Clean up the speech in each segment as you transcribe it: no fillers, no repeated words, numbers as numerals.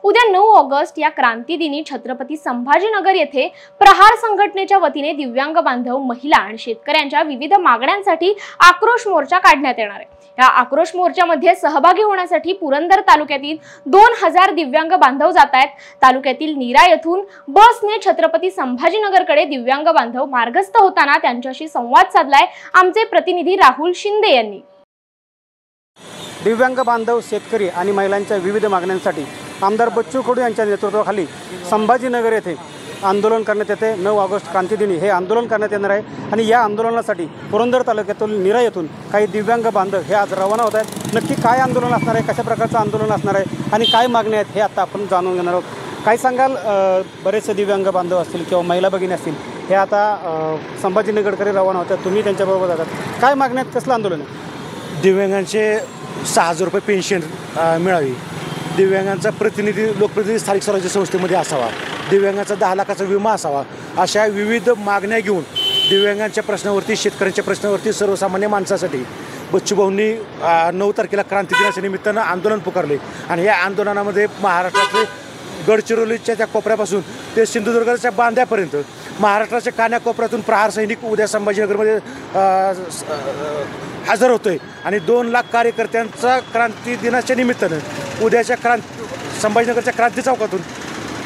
उद्या 9 ऑगस्ट या क्रांतीदिनी छत्रपती संभाजीनगर येथे प्रहार संघटनेच्या वतीने दिव्यांग बांधव, महिला आणि शेतकऱ्यांच्या विविध मागण्यांसाठी आक्रोश मोर्चा काढण्यात येणार आहे। या आक्रोश मोर्चामध्ये सहभागी होण्यासाठी पुरंदर तालुक्यातील 2000 दिव्यांग बांधव जात आहेत। तालुक्यातील नीरा येथून बसने छत्रपती संभाजीनगरकडे दिव्यांग बांधव मार्गस्थ होताना त्यांच्याशी संवाद साधलाय आमचे प्रतिनिधी राहुल शिंदे यांनी। दिव्यांग बांधव, शेतकरी आणि महिलांच्या विविध मागण्यांसाठी आमदार बच्चू कडू यांच्या नेतृत्वाखाली संभाजीनगर येथे आंदोलन करण्यात येते। 9 ऑगस्ट क्रांतीदिनी हे आंदोलन करण्यात येणार आहे आणि या आंदोलनासाठी पुरंदर तालुक्यातील नीरा येथून काही दिव्यांग बांधव हे आज रवाना होत आहेत। नक्की काय आंदोलन असणार आहे, कशा प्रकारचं आंदोलन असणार आहे आणि काय मागण्या आहेत हे आता आपण जाणून घेणार आहोत। काय सांगाल, बरेचसे दिव्यांग बांधव असतील किंवा महिला भगिनी असतील हे आता संभाजीनगरकडे रवाना होतात, तुम्ही त्यांच्याबरोबर जातात, काय मागण्या आहेत, कसलं आंदोलन आहे? दिव्यांगांचे 6000 रुपये पेन्शन मिळावी, दिव्यांगांचा प्रतिनिधी लोकप्रतिनिधी स्थानिक स्वराज्य संस्थेमध्ये असावा, दिव्यांगाचा 10 लाखाचा विमा असावा, अशा विविध मागण्या घेऊन दिव्यांगांच्या प्रश्नावरती, शेतकऱ्यांच्या प्रश्नावरती, सर्वसामान्य माणसासाठी बच्चूभाऊंनी 9 तारखेला क्रांती दिनाच्या निमित्तानं आंदोलन पुकारले आणि या आंदोलनामध्ये महाराष्ट्रातले गडचिरोलीच्या त्या कोपऱ्यापासून ते सिंधुदुर्गाच्या बांध्यापर्यंत महाराष्ट्राच्या कानाकोपऱ्यातून प्रहार सैनिक उद्या संभाजीनगरमध्ये हजर होतोय आणि 2 लाख कार्यकर्त्यांचा क्रांती दिनाच्या निमित्तानं उद्याच्या संभाजीनगरच्या क्रांती चौकातून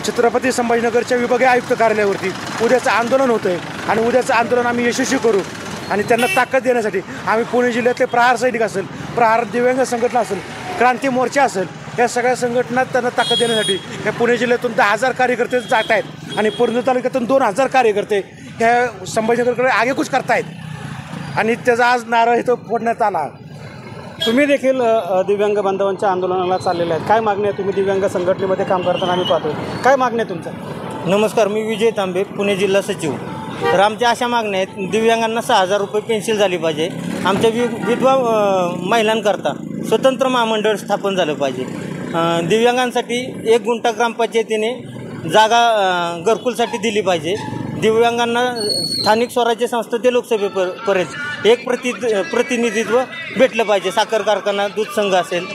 छत्रपती संभाजीनगरच्या विभागीय आयुक्त कार्यालयावरती उद्याचं आंदोलन होतंय आणि उद्याचं आंदोलन आम्ही यशस्वी करू आणि त्यांना ताकद देण्यासाठी आम्ही पुणे जिल्ह्यातले प्रहार सैनिक असेल, प्रहार दिव्यांग संघटना असेल, क्रांती मोर्चा असेल, या सगळ्या संघटना त्यांना ताकद देण्यासाठी या पुणे जिल्ह्यातून 10,000 कार्यकर्ते जात आहेत आणि पुरंदर तालुक्यातून 2000 कार्यकर्ते ह्या संभाजीनगरकडे आगेकूच करतायत आणि त्याचा आज नारळ इथं फोडण्यात आला। तुम्ही देखील दिव्यांग बांधवांच्या आंदोलनाला चाललेले आहेत, काय मागणी आहे? तुम्ही दिव्यांग संघटनेमध्ये काम करताना आम्ही पाहतो, काय मागणी आहे तुमच्या? नमस्कार, मी विजय तांबे, पुणे जिल्हा सचिव। तर आमच्या अशा मागण्या आहेत, दिव्यांगांना 6000 रुपये पेन्शन झाली पाहिजे, आमच्या विधवा महिलांकरता स्वतंत्र महामंडळ स्थापन झालं पाहिजे, दिव्यांगांसाठी 1 गुंठा ग्रामपंचायतीने जागा घरकुलसाठी दिली पाहिजे, दिव्यांगांना स्थानिक स्वराज्य संस्था ते लोकसभेपर्यंत एक प्रतिनिधित्व भेटलं पाहिजे, साखर कारखाना, दूध संघ असेल,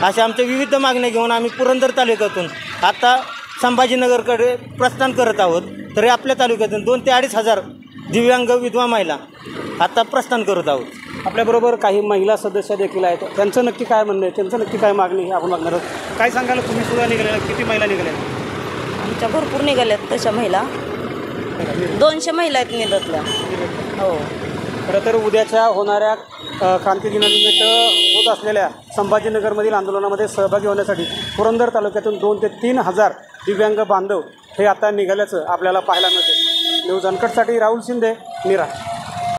अशा आमच्या विविध मागण्या घेऊन आम्ही पुरंदर तालुक्यातून आता संभाजीनगरकडे प्रस्थान करत आहोत। तरी आपल्या तालुक्यातून 2 ते 2,500 दिव्यांग विधवा महिला आता प्रस्थान करत आहोत। आपल्याबरोबर काही महिला सदस्य देखील आहेत, त्यांचं नक्की काय म्हणणं आहे, त्यांचं नक्की काय मागणी आपण बघणार आहोत। काय सांगाल, तुम्ही सुद्धा निघालेला, किती महिला निघाल्या? आमच्या भरपूर निघाल्यात तशा महिला, 200 महिला आहेत निघतल्या। हो, खरं तर उद्याच्या होणाऱ्या क्रांती दिनानिमित्त होत असलेल्या संभाजीनगरमधील आंदोलनामध्ये सहभागी होण्यासाठी पुरंदर तालुक्यातून 2 ते 3,000 दिव्यांग बांधव हे आता निघाल्याचं आपल्याला पाहायला मिळते। न्यूज अनकटसाठी राहुल शिंदे, नीरा।